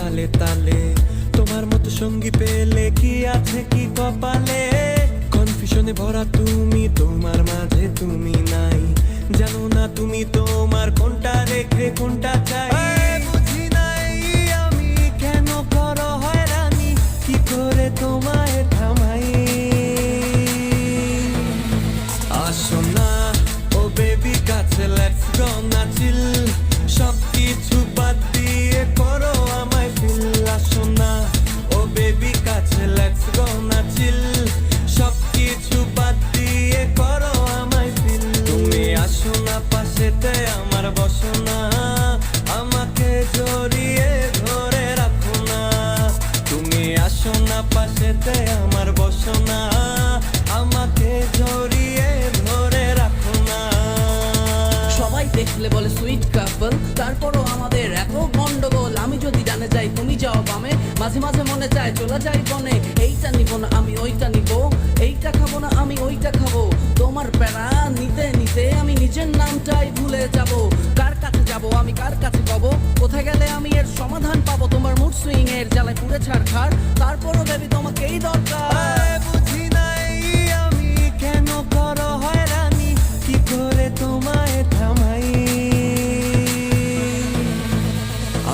তালে তালে তোমার মতো সঙ্গী পেলে কি আছে কি কপালে কনফিউশনে ভরা তুমি তোমার মাঝে তুমি নাই জানো না তুমি তোমার কোনটা রেখে কোনটা চাই বুঝি নাই আমি কেন করো হয়রানি কি করে তোমায় থামাই আসো না ও বেবি কাছে লেটস গো না চিল সব কিছু বাদ দিয়ে করো আমায় ফিল আসো না ও বেবি কাছে লেটস গো না চিল সব কিছু বাদ দিয়ে করো আমায় ফিল তুমি আসো না পাশেতে আমার বসো না আমাকে জড়িয়ে ধরে রাখো না তুমি আসো না পাশেতে আমার বসো না আমাকে জড়িয়ে ধরে রাখো না সবাই দেখলে বলে সুইট কাপল, তারপরও আমাদের এত গন্ডগোল। আমি যদি জানে যাই তুমি যাও বামে, মাঝে মাঝে মনে চায় চলে যাই বনে। এইটা নিব না আমি ওইটা নিব, এইটা খাবো না আমি ওইটা খাবো। তোমার প্যারা নিতে নিতে আমি নিজের নামটাই ভুলে যাব। কার কাছে যাব আমি কার কাছে কব, কোথায় গেলে আমি এর সমাধান পাবো। তোমার মুড সুইং এর জ্বালায় পুড়ে ছাড়খাড়, তারপরও বেবি তোমাকেই দরকার। বুঝি নাই আমি কেন করো হয়রানি কি করে তোমায় থামাই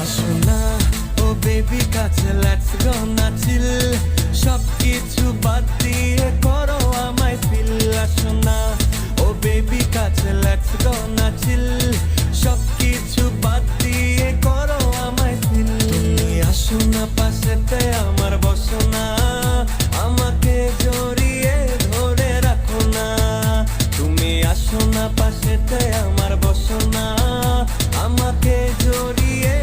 আসো না ও বেবি কাছে লেটস গো না চিল সব কিছু বাদ দিয়ে করো আমায় ফিল আসো না ও বেবি কাছে লেটস গো না চিল সব কিছু বাদ দিয়ে করো আমায় ফিল তুমি আসো না পাশেতে আমার বসো না আমাকে জড়িয়ে ধরে রাখো না তুমি আসো না পাশেতে আমার বসো না আমাকে জড়িয়ে